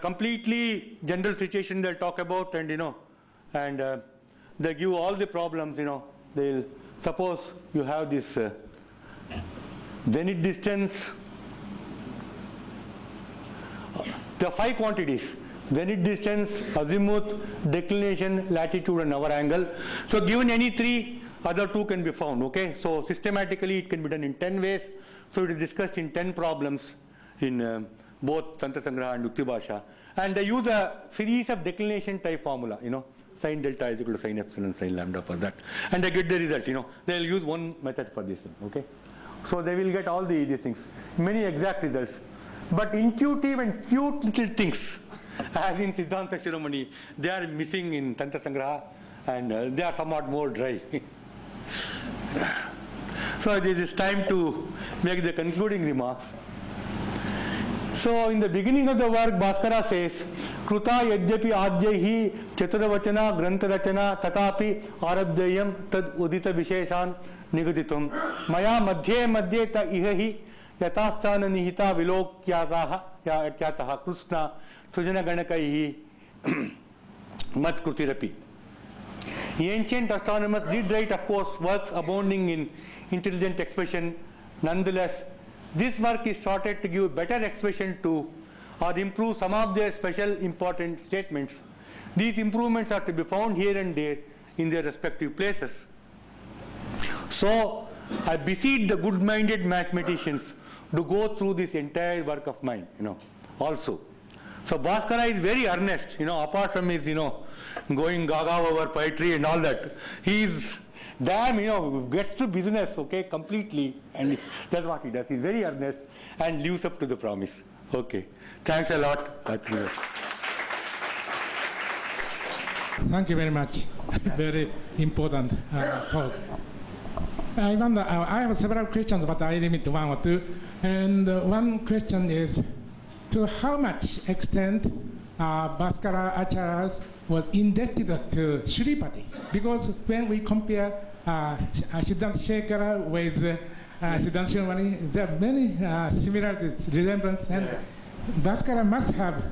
completely general situation they'll talk about, and and they give all the problems. They'll suppose you have this zenith distance There are 5 quantities: zenith distance, azimuth, declination, latitude, and hour angle. So given any 3, other 2 can be found, okay? So systematically it can be done in 10 ways. So it is discussed in 10 problems in both Tantra Sangraha and Yukti Bhasha. And they use a series of declination type formula, sin delta is equal to sin epsilon, sin lambda for that. And they get the result, They'll use one method for this, okay? So they will get all these things, many exact results. But intuitive and cute little things, as in Siddhanta Shiromani, they are missing in Tantra Sangraha, and they are somewhat more dry. So it is time to make the concluding remarks. So in the beginning of the work, Bhaskara says, Kruta yajyapi adyahi chaturavachana grantarachana tatapi arabdayam tad udita visheshan nigaditum maya madhye madhye ta ihahi yatasthana nihita vilokyataha yakyataha krusna sujana ganakaihi mat krutirapi. Ancient astronomers did write, of course, works abounding in intelligent expression. Nonetheless, this work is started to give better expression to or improve some of their special important statements. These improvements are to be found here and there in their respective places. So I beseech the good-minded mathematicians to go through this entire work of mine, also. So Bhaskara is very earnest, apart from his, going gaga over poetry and all that. He is gets to business, okay, completely, and that's what he does. He's very earnest and lives up to the promise. Okay. Thanks a lot. Thank you very much. Very important talk. I wonder, I have several questions, but I limit 1 or 2. And one question is, to how much extent Bhaskara Acharyas was indebted to Shripati? Because when we compare Siddhanta Shekara with Siddhanta Shiromani, there are many similarities, resemblance, and Bhaskara must have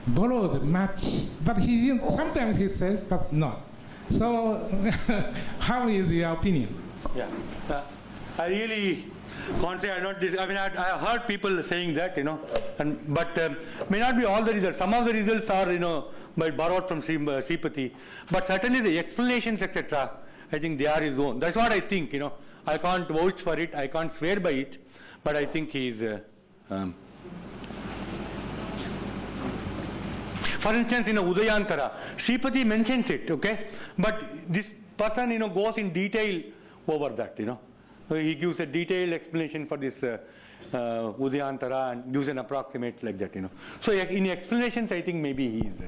borrowed much, but he didn't, sometimes he says, but not. So how is your opinion? Yeah, I really can't say I not this. I mean, I heard people saying that, but may not be all the results. Some of the results are, borrowed from Sripati, but certainly the explanations, etc., I think they are his own. That's what I think, I can't vouch for it, I can't swear by it, but I think he is. For instance, Udayantara, Sripati mentions it, okay, but this person, goes in detail over that, He gives a detailed explanation for this Udayantara and gives an approximate like that, So in explanations, I think maybe he is.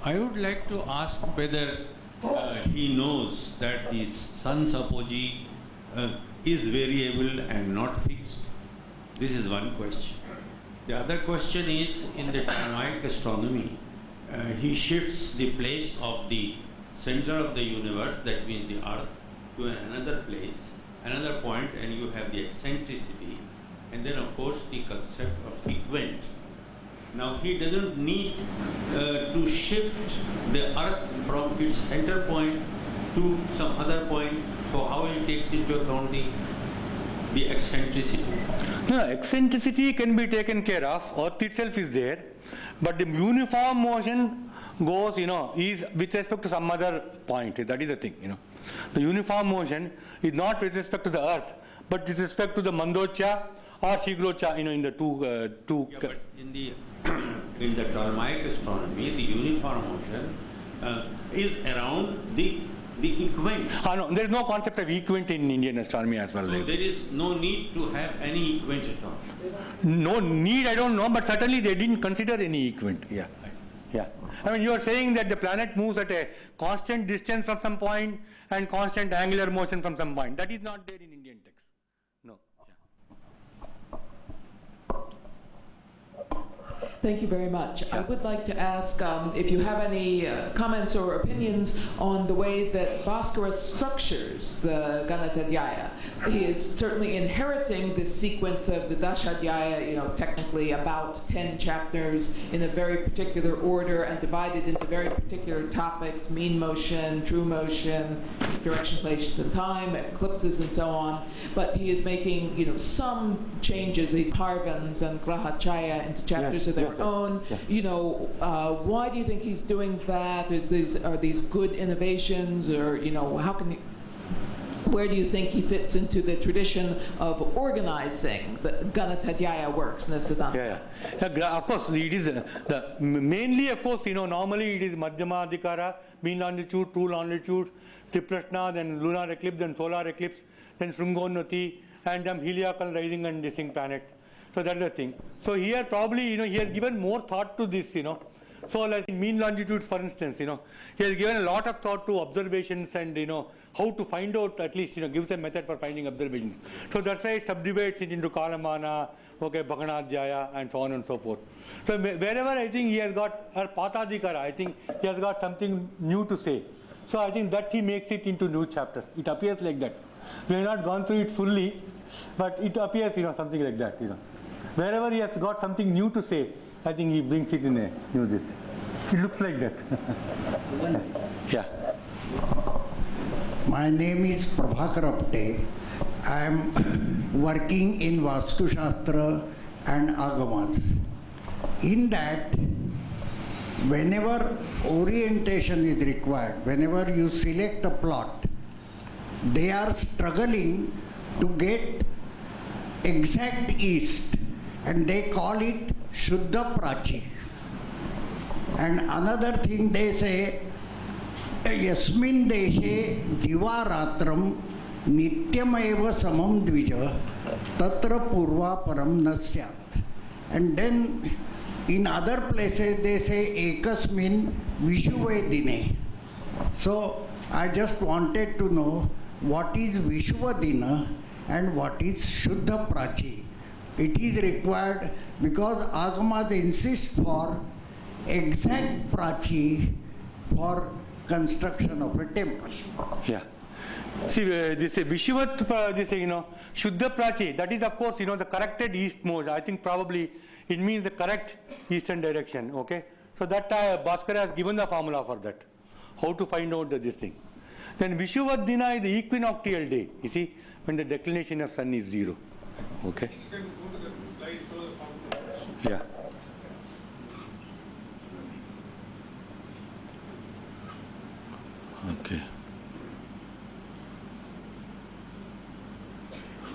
I would like to ask whether he knows that the sun's apogee is variable and not fixed. This is one question. The other question is, in the Dharmic astronomy, he shifts the place of the center of the universe, that means the earth, to another place, another point, and you have the eccentricity, and then of course the concept of equant. Now he doesn't need to shift the earth from its center point to some other point, so how he takes into account the eccentricity? No, eccentricity can be taken care of, earth itself is there, but the uniform motion goes, is with respect to some other point. That is the thing, The uniform motion is not with respect to the earth, but with respect to the Mandocha or Shigrocha, in the two. Yeah, but in the Dharmic astronomy, the uniform motion is around the equant. No, there is no concept of equant in Indian astronomy as well. So there is no need to have any equant at all. No need, I don't know, but certainly they didn't consider any equant. Yeah. Yeah. I mean, you are saying that the planet moves at a constant distance from some point and constant angular motion from some point. That is not there in Indian text. No. Yeah. Thank you very much. I Yeah. would like to ask if you have any comments or opinions on the way that Bhaskara structures the Ganatadhyaya. He is certainly inheriting this sequence of the Dashadhyaya, technically about 10 chapters in a very particular order and divided into very particular topics: mean motion, true motion, direction, place, and time, eclipses, and so on. But he is making, some changes, the Parvans and Grahachaya, into chapters of their own. Yeah. Why do you think he's doing that? Are these good innovations, or where do you think he fits into the tradition of organizing the Ganatadhyaya works in the Siddhanta? Of course, it is mainly, of course, normally it is Madhyama Adhikara, mean longitude, true longitude, Triprashna, then lunar eclipse, then solar eclipse, then Shrungonati, and heliacal rising and disting planet. So that's the thing. So here probably, he has given more thought to this, So like in mean longitudes, for instance, he has given a lot of thought to observations and, how to find out, at least, gives a method for finding observations. So that's why it subdivides it into Kalamana, Bhaganadhyaya, and so on and so forth. So wherever I think he has got, Patadikara, I think he has got something new to say. So I think that he makes it into new chapters. It appears like that. We have not gone through it fully, but it appears, something like that, Wherever he has got something new to say, I think he brings it in a new this. It looks like that. Yeah. My name is Prabhakar Apte. I am working in Vastu Shastra and Agamas. In that, whenever orientation is required, whenever you select a plot, they are struggling to get exact east, and they call it Shuddha Prachi. And another thing they say, Yasmin deshe divaratram nityameva samam dvija tatra purva param nasyat. And then in other places they say ekasmin vishuve dine. So I just wanted to know what is Vishuva Dina and what is Shuddha Prachi. It is required because Agamas insist for exact Prachi for construction of a temple. Yeah. See, this Vishuvat, Shuddha Prachi, that is of course, the corrected eastmost. I think probably it means the correct eastern direction, okay? So that Bhaskara has given the formula for that, how to find out this thing. Then Vishuvat Dina is the equinoctial day, you see, when the declination of sun is 0, okay? Yeah. Okay.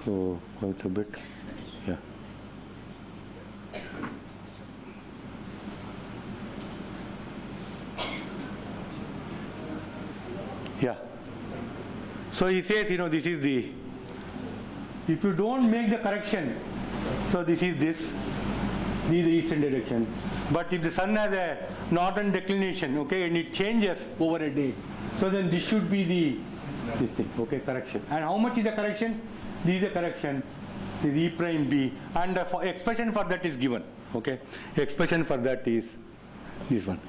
So quite a bit. Yeah. Yeah. So he says, this is the, if you don't make the correction, so this is this is the eastern direction. But if the sun has a northern declination, okay, and it changes over a day, so then this should be this thing, okay, correction. And how much is the correction? This is the correction, this is E prime B, and the expression for that is given, okay. Expression for that is this one,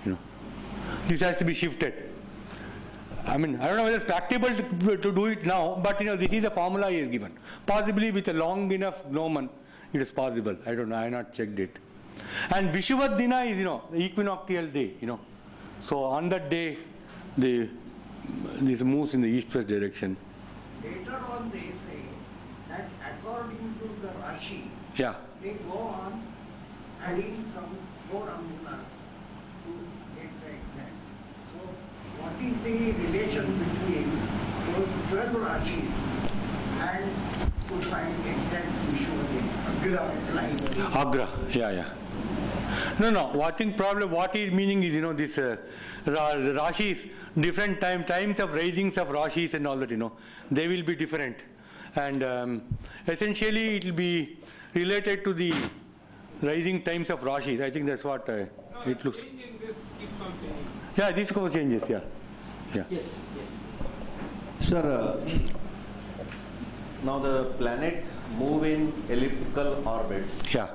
This has to be shifted. I don't know whether it's practicable to do it now, but this is the formula he is given. Possibly with a long enough gnomon, it is possible. I don't know, I have not checked it. And Vishuvat Dina is, the equinoctial day, So on that day, this moves in the east-west direction. Later on they say that according to the Rashi, Yeah. they go on adding some 4 angulas to get the exact. So what is the relation between those 12 Rashis and to find exact Vishuva Agra, yeah. No, I think probably what he is meaning is, this Rashis, different times of risings of Rashis and all that, they will be different. And essentially it will be related to the rising times of Rashis. I think that's what it looks. Yeah, this changes, yeah. Yes. Sir, now the planet move in elliptical orbit. Yeah.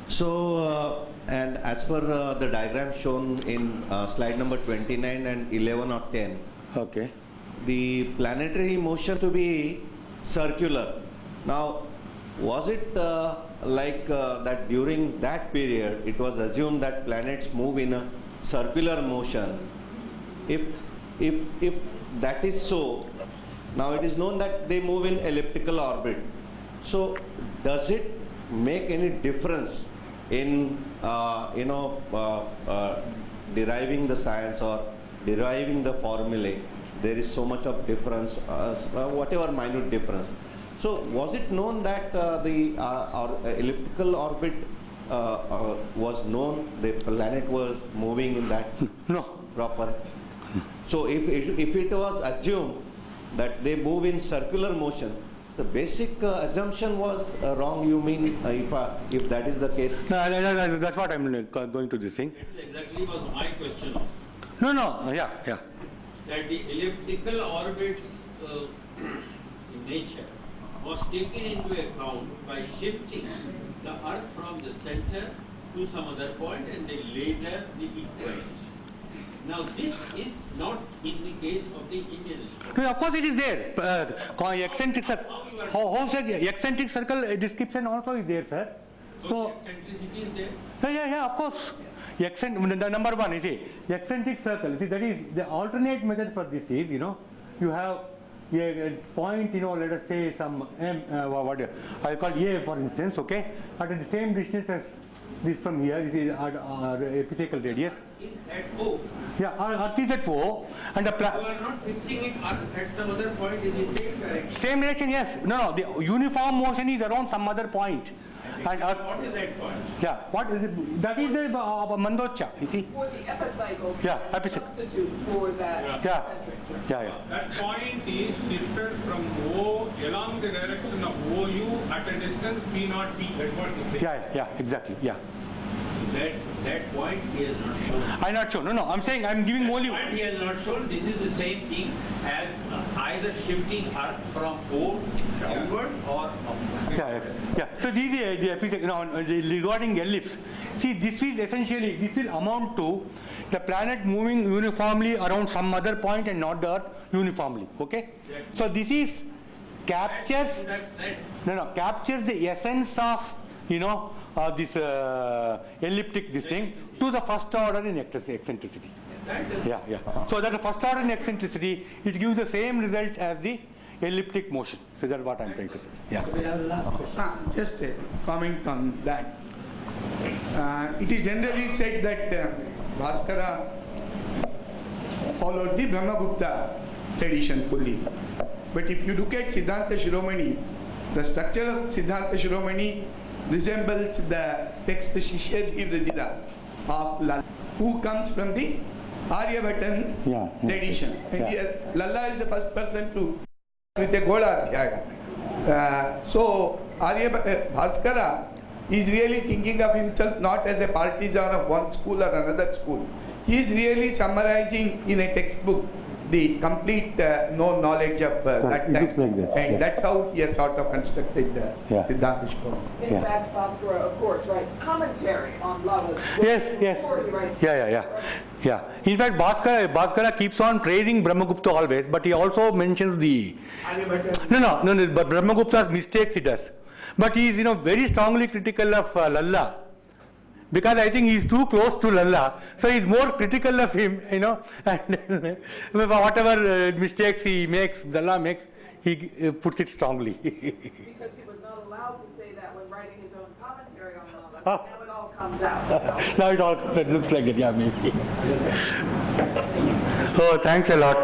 So And as per the diagram shown in slide number 29 and 11 or 10, Okay. the planetary motion to be circular. Now, was it like that during that period, it was assumed that planets move in a circular motion? If that is so, now it is known that they move in elliptical orbit. So, does it make any difference in deriving the science or deriving the formulae? There is so much of difference, whatever minute difference. So was it known that the elliptical orbit was known, the planet was moving in that No. proper? So if it was assumed that they move in circular motion, the basic assumption was wrong, you mean, if that is the case? No, that's what I'm going to this thing. That exactly was my question also. No, yeah. That the elliptical orbits in nature was taken into account by shifting the Earth from the center to some other point and then later the equator. Now this is not in the case of the Indian astronomy. No, of course it is there. Eccentric circle. Eccentric circle description also is there, sir. So eccentricity is there. Yeah, of course. The number one, you see, eccentric circle. You see, that is the alternate method for this is, you have a point, let us say some what I call A, for instance, okay, at the same distance as this from here. This is our epicycle radius. Is at O. Yeah, Earth is at O, and the You are not fixing it at some other point in the same direction. same direction, yes. No, the uniform motion is around some other point. And What is that point? yeah, what is it? That is the Mandocha, you see. For the epicycle, Yeah, to epicycle. substitute for that Yeah. eccentric circle. Yeah. That point is shifted from O along the direction of OU at a distance P naught P. That's what he said. Yeah, exactly, yeah. That point he has not shown. I'm not sure. No, I'm saying I'm giving only. Point he has not shown. This is the same thing as either shifting Earth from O downward or upward. Yeah. So these are the epicycle, regarding ellipse. See, this will amount to the planet moving uniformly around some other point and not the Earth uniformly. Okay. So this is captures. Captures the essence of this elliptic this thing to the first order in eccentricity. Yeah. So that the first order in eccentricity, it gives the same result as the elliptic motion. So that's what I'm trying to say. Yeah. We have last question. Just a comment on that. It is generally said that Bhaskara followed the Brahmagupta tradition fully. But if you look at Siddhanta Shiromani, the structure of Siddhanta Shiromani resembles the text Shishyadhi Vridhira of Lalla, who comes from the Aryabhatan tradition. And here, Lalla is the first person to with a Gola. So Bhaskara is really thinking of himself not as a partisan of one school or another school. He is really summarizing in a textbook the complete known knowledge of that time. Like and that's how he has sort of constructed Siddhanta Shiromani. In fact, Bhaskara, of course, writes commentary on Lalla. Yes. Before he writes Yeah. In fact, Bhaskara keeps on praising Brahmagupta always, but he also mentions the. No. But Brahmagupta's mistakes he does. But he is, very strongly critical of Lalla. Because I think he is too close to Lalla, so he is more critical of him, and whatever mistakes he makes, Lalla makes, he puts it strongly. Because he was not allowed to say that when writing his own commentary on Lalla, so now it all comes out. Now it looks like it, yeah, maybe. Oh, thanks a lot.